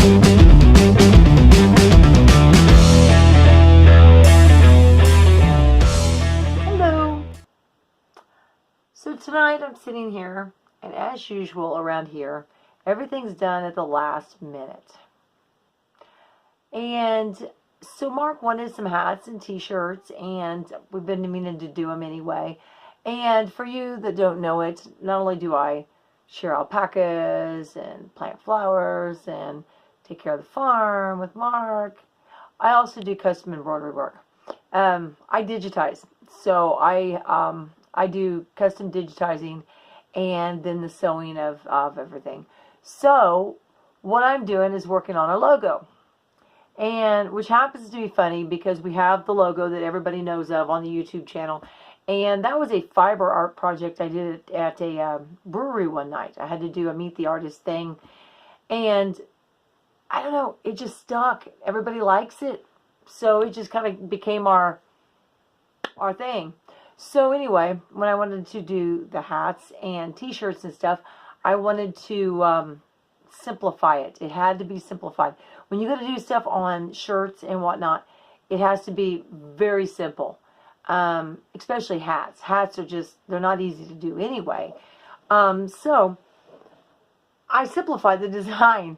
So tonight I'm sitting here, and as usual around here, everything's done at the last minute. And so Mark wanted some hats and t-shirts, and we've been meaning to do them anyway. And for you that don't know it, not only do I share alpacas and plant flowers and take care of the farm with Mark, I also do custom embroidery work. I digitize, so I do custom digitizing and then the sewing of everything. So what I'm doing is working on a logo, and which happens to be funny because we have the logo that everybody knows of on the YouTube channel, and that was a fiber art project I did at a brewery one night. I had to do a meet the artist thing, and I don't know, it just stuck. Everybody likes it, so it just kind of became our thing. So anyway, when I wanted to do the hats and t-shirts and stuff, I wanted to simplify it. It had to be simplified. When you go to do stuff on shirts and whatnot, it has to be very simple. Especially hats. Hats are just, they're not easy to do anyway. So I simplified the design.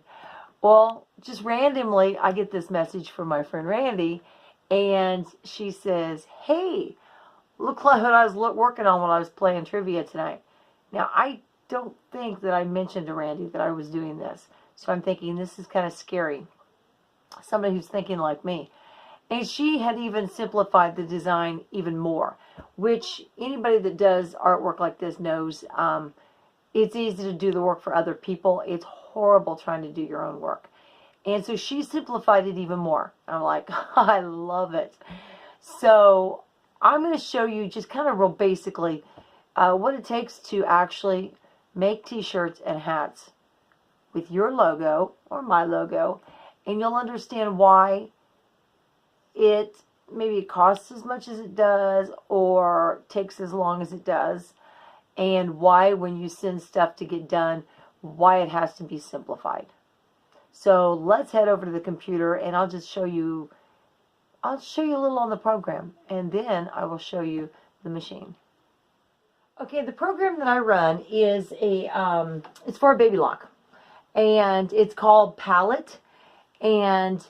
Well, just randomly, I get this message from my friend Randy, and she says, "Hey, look like what I was working on when I was playing trivia tonight." Now, I don't think that I mentioned to Randy that I was doing this. So I'm thinking this is kind of scary. Somebody who's thinking like me. And she had even simplified the design even more, which anybody that does artwork like this knows it's easy to do the work for other people. It's horrible trying to do your own work. And so she simplified it even more. I'm like, I love it. So I'm going to show you just kind of real basically what it takes to actually make t-shirts and hats with your logo or my logo, and you'll understand why maybe it costs as much as it does or takes as long as it does, and why when you send stuff to get done, why it has to be simplified. So let's head over to the computer, and I'll show you a little on the program, and then I will show you the machine. Okay, the program that I run is it's for a Babyloc, and it's called Palette, and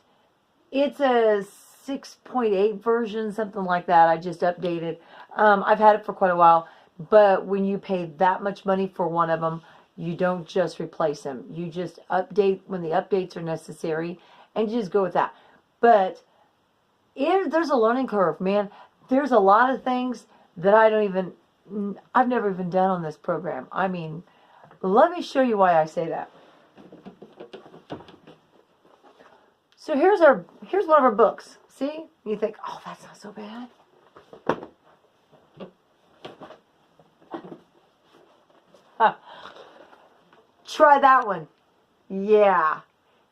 it's a 6.8 version, something like that. I just updated. I've had it for quite a while, but when you pay that much money for one of them, you don't just replace them. You just update when the updates are necessary, and you just go with that. But there's a learning curve, man. There's a lot of things that I've never even done on this program. I mean, let me show you why I say that. So here's one of our books. See? You think, oh, that's not so bad. Huh. Try that one. Yeah.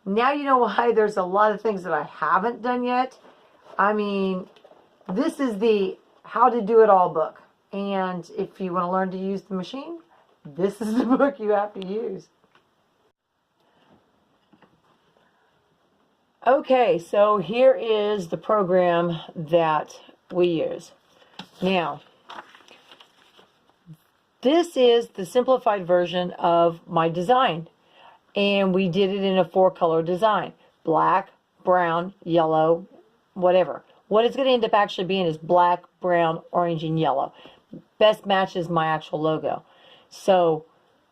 Now you know why there's a lot of things that I haven't done yet. I mean, this is the How to Do It All book. And if you want to learn to use the machine, this is the book you have to use. Okay, so here is the program that we use. Now, this is the simplified version of my design. And we did it in a 4-color design. Black, brown, yellow, whatever. What it's going to end up actually being is black, brown, orange, and yellow. Best matches my actual logo. So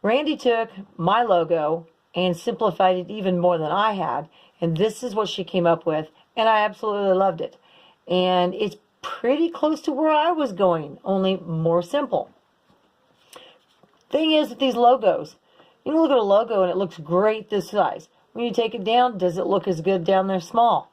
Randy took my logo and simplified it even more than I had, and this is what she came up with, and I absolutely loved it. And it's pretty close to where I was going, only more simple. Thing is with these logos, you can look at a logo and it looks great this size. When you take it down, does it look as good down there small?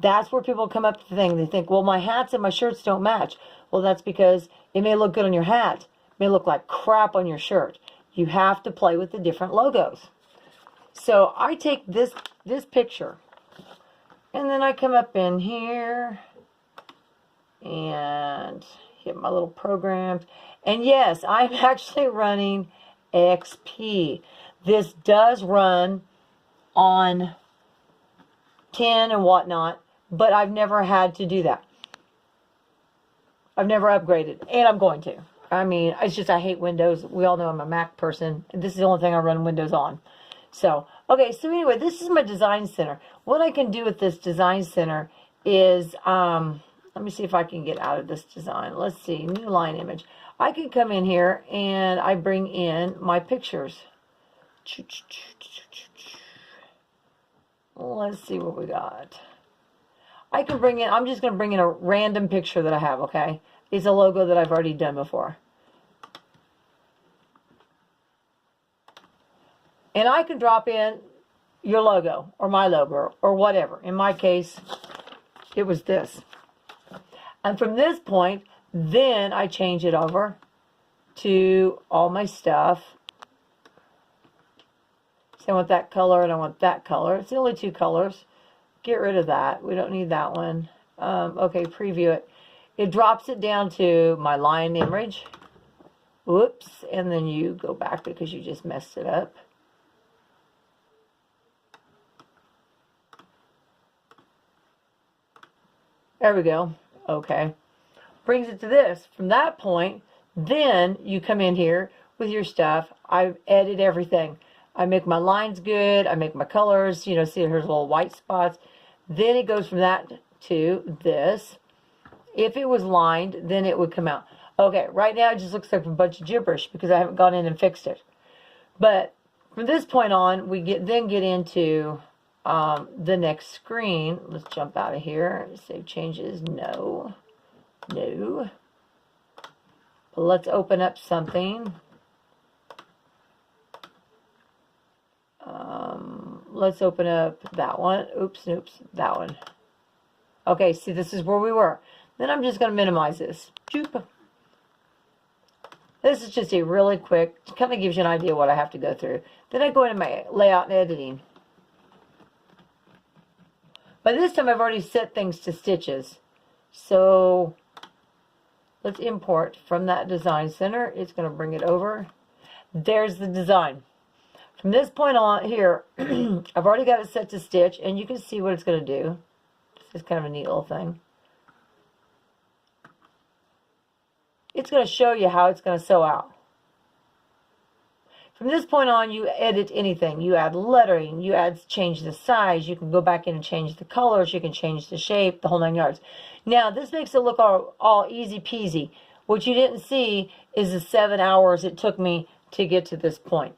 That's where people come up to the thing. They think, well, my hats and my shirts don't match. Well, that's because it may look good on your hat. It may look like crap on your shirt. You have to play with the different logos. So I take this picture, and then I come up in here and hit my little programs. And yes, I'm actually running XP. This does run on tin and whatnot, but I've never had to do that. I've never upgraded, and I'm going to. I mean, it's just I hate Windows. We all know I'm a Mac person, and this is the only thing I run Windows on. So, okay, so anyway, this is my design center. What I can do with this design center is, let me see if I can get out of this design. Let's see, new line image. I can come in here, and I bring in my pictures. Let's see what we got. I can bring in, I'm just going to bring in a random picture that I have, okay? It's a logo that I've already done before. And I can drop in your logo or my logo or whatever. In my case, it was this. And from this point, then I change it over to all my stuff. So I want that color and I want that color. It's the only two colors. Get rid of that. We don't need that one. Okay, preview it. It drops it down to my line image. Whoops. And then you go back because you just messed it up. There we go. Okay. Brings it to this. From that point, then you come in here with your stuff. I edit everything. I make my lines good. I make my colors. You know, see here's little white spots. Then it goes from that to this. If it was lined, then it would come out. Okay, right now it just looks like a bunch of gibberish because I haven't gone in and fixed it. But from this point on, we then get into the next screen. Let's jump out of here. Save changes. No. No. But let's open up something. Let's open up that one. Oops, that one. Okay, see, this is where we were. Then I'm just going to minimize this. This is just a really quick, kind of gives you an idea what I have to go through. Then I go into my layout and editing. By this time, I've already set things to stitches. So let's import from that design center. It's going to bring it over. There's the design. From this point on here, I've already got it set to stitch, and you can see what it's going to do. This is kind of a neat little thing. It's going to show you how it's going to sew out. From this point on, you edit anything. You add lettering, you change the size, you can go back in and change the colors, you can change the shape, the whole 9 yards. Now, this makes it look all easy peasy. What you didn't see is the 7 hours it took me to get to this point.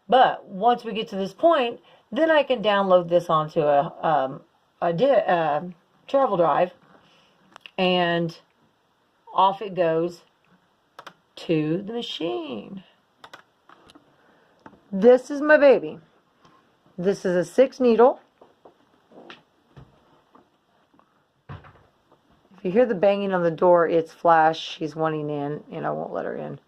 But once we get to this point, then I can download this onto a travel drive, and off it goes to the machine. This is my baby. This is a 6 needle. If you hear the banging on the door, it's Flash. She's wanting in, and I won't let her in.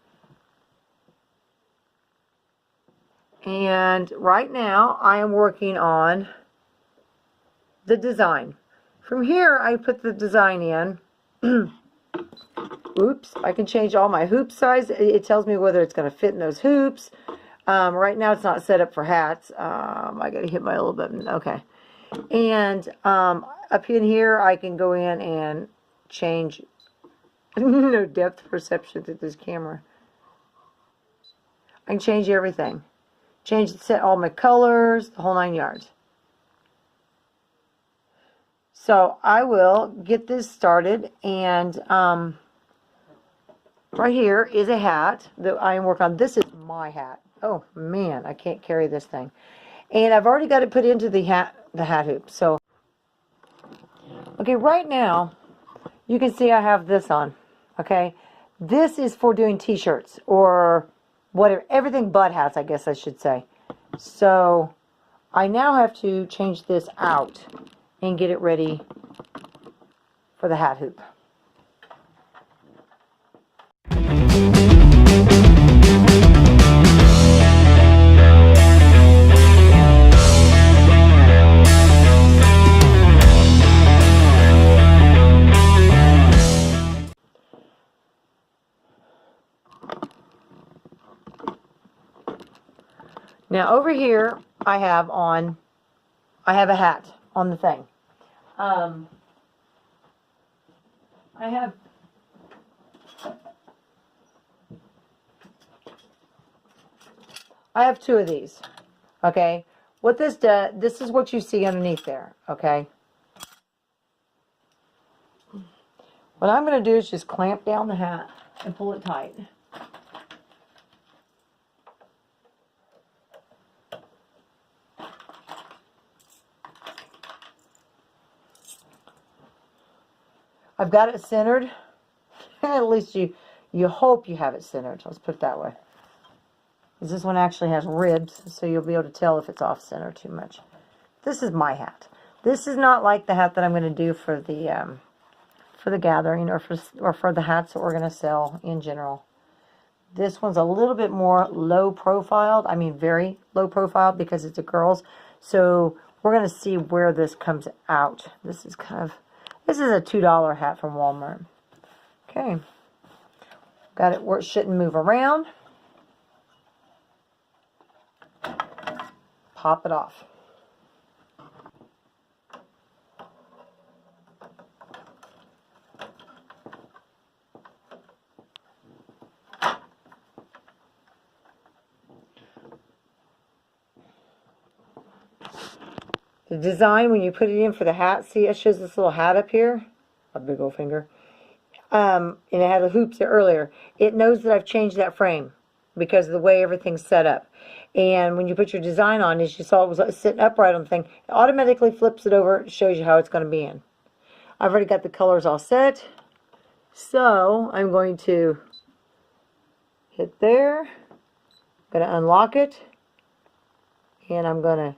And right now, I am working on the design. From here, I put the design in. Oops, I can change all my hoop size. It tells me whether it's going to fit in those hoops. Right now, it's not set up for hats. I got to hit my little button. Okay. And up in here, I can go in and change no depth perception through this camera. I can change everything. Set all my colors, the whole 9 yards. So I will get this started, and right here is a hat that I am working on. This is my hat. Oh man, I can't carry this thing. And I've already got it put into the hat hoop. So, okay, right now you can see I have this on. Okay, this is for doing t-shirts or whatever, everything but hats, I guess I should say. So I now have to change this out and get it ready for the hat hoop. Now over here I have on I have a hat on the thing. I have two of these. Okay. What this does, this is what you see underneath there. Okay. What I'm going to do is just clamp down the hat and pull it tight. I've got it centered. At least you hope you have it centered. Let's put it that way. Because this one actually has ribs, so you'll be able to tell if it's off center too much. This is my hat. This is not like the hat that I'm going to do for the gathering or for the hats that we're going to sell in general. This one's a little bit more low profiled. I mean, very low profiled because it's a girl's. So we're going to see where this comes out. This is a $2 hat from Walmart. Okay. Got it where it shouldn't move around. Pop it off. The design, when you put it in for the hat, see it shows this little hat up here, a big old finger, and it had the hoops there earlier. It knows that I've changed that frame because of the way everything's set up. And when you put your design on, as you saw, it was sitting upright on the thing. It automatically flips it over, shows you how it's going to be in. I've already got the colors all set, so I'm going to hit there. I'm going to unlock it, and I'm going to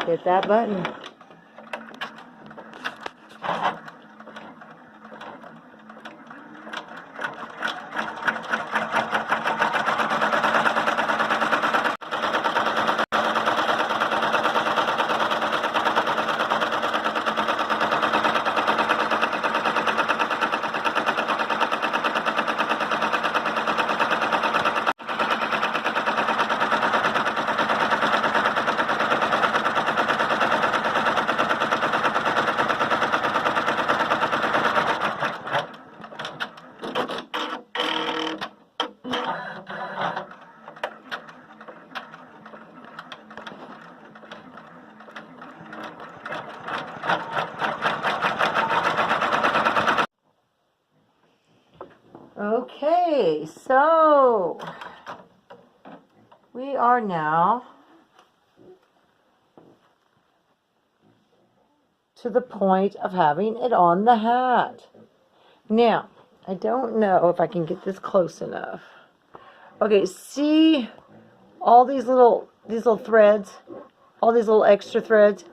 hit that button. Okay, so we are now to the point of having it on the hat. Now, I don't know if I can get this close enough. Okay, see all these little threads, all these little extra threads?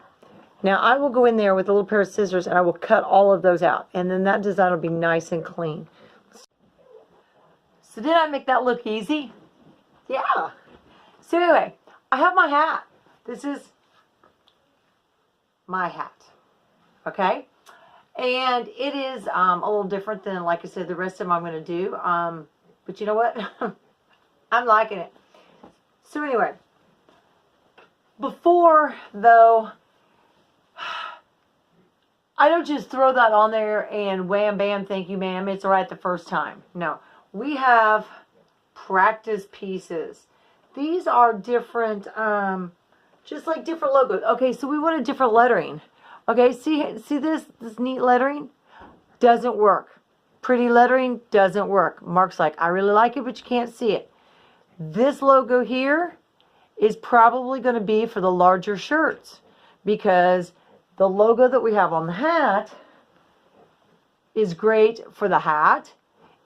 Now, I will go in there with a little pair of scissors and I will cut all of those out. And then that design will be nice and clean. So did I make that look easy? Yeah. So anyway, I have my hat. This is my hat. Okay? And it is a little different than, like I said, the rest of them I'm going to do. But you know what? I'm liking it. So anyway, before, though, I don't just throw that on there and wham, bam, thank you, ma'am, it's all right the first time. No. We have practice pieces. These are different, just like different logos. Okay, so we want a different lettering. Okay, see this neat lettering? Doesn't work. Pretty lettering doesn't work. Mark's like, I really like it, but you can't see it. This logo here is probably going to be for the larger shirts because the logo that we have on the hat is great for the hat.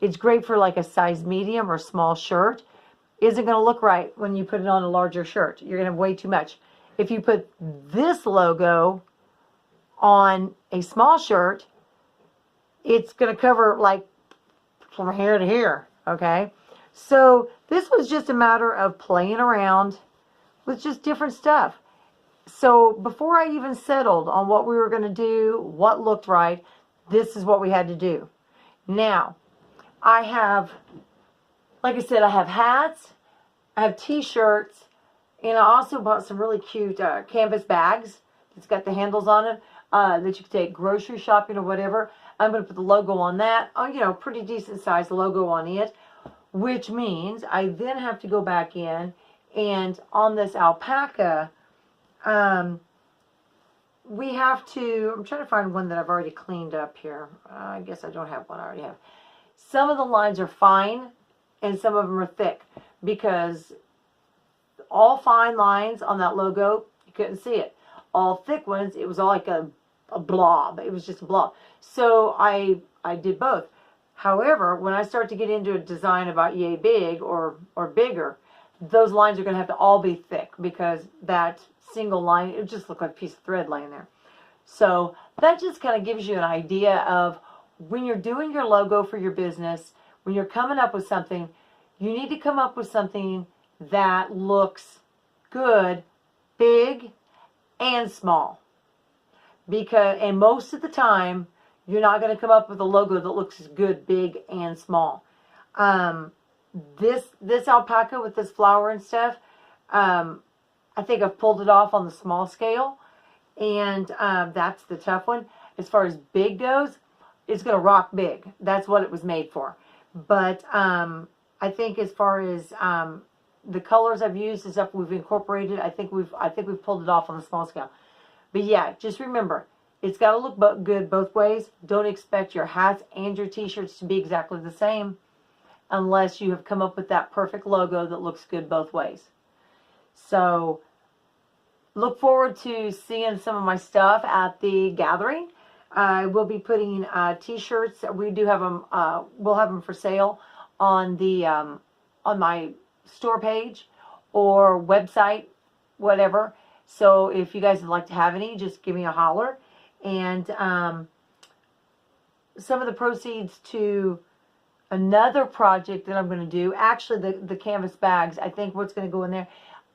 It's great for like a size medium or small shirt. Isn't going to look right when you put it on a larger shirt. You're going to have way too much. If you put this logo on a small shirt, it's going to cover like from here to here. Okay. So this was just a matter of playing around with just different stuff. So before I even settled on what we were going to do, what looked right, this is what we had to do. Now, I have, like I said, I have hats, I have t-shirts, And I also bought some really cute canvas bags. It's got the handles on it that you can take grocery shopping or whatever. I'm going to put the logo on that. Oh, you know, pretty decent size logo on it. Which means I then have to go back in and on this alpaca, we have to, I'm trying to find one that I've already cleaned up here. I guess I don't have one I already have. Some of the lines are fine and some of them are thick because all fine lines on that logo, you couldn't see it. All thick ones, it was all like a blob. It was just a blob. So I did both. However, when I start to get into a design about yay big or bigger, those lines are going to have to all be thick because that single line, it would just look like a piece of thread laying there. So that just kind of gives you an idea of when you're doing your logo for your business, when you're coming up with something, you need to come up with something that looks good, big, and small. And most of the time, you're not going to come up with a logo that looks good, big, and small. This alpaca with this flower and stuff, I think I've pulled it off on the small scale, and that's the tough one. As far as big goes, it's going to rock big. That's what it was made for. But I think as far as the colors I've used and stuff we've incorporated, I think we've pulled it off on the small scale. But yeah, just remember, it's got to look good both ways. Don't expect your hats and your t-shirts to be exactly the same unless you have come up with that perfect logo that looks good both ways. So look forward to seeing some of my stuff at the gathering. I will be putting t-shirts. We do have them. We'll have them for sale on the on my store page or website, whatever. So if you guys would like to have any, just give me a holler. And some of the proceeds to another project that I'm going to do, actually the canvas bags, I think what's going to go in there.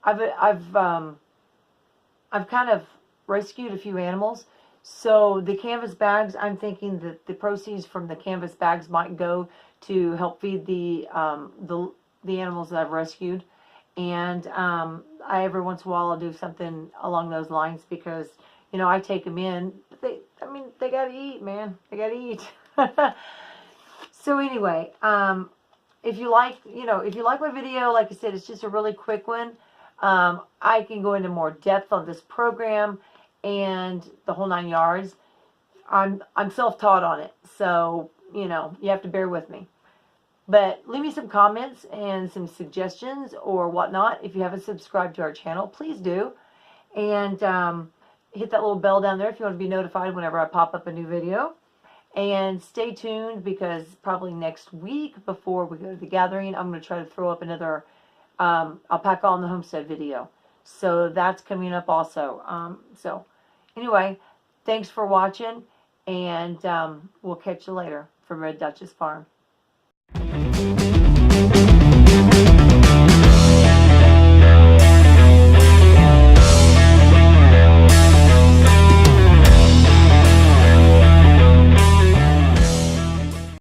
I've kind of rescued a few animals. So the canvas bags, I'm thinking that the proceeds from the canvas bags might go to help feed the animals that I've rescued. And every once in a while I'll do something along those lines because, you know, I take them in. But they got to eat, man. They got to eat. So anyway, if you like my video, like I said, it's just a really quick one. I can go into more depth on this program and the whole 9 yards. I'm self-taught on it, so you know you have to bear with me. But leave me some comments and some suggestions or whatnot. If you haven't subscribed to our channel, please do, and hit that little bell down there if you want to be notified whenever I pop up a new video. And stay tuned because probably next week before we go to the gathering, I'm going to try to throw up another alpaca on the homestead video. So that's coming up also. So anyway, thanks for watching, and we'll catch you later from Dutchess Farm.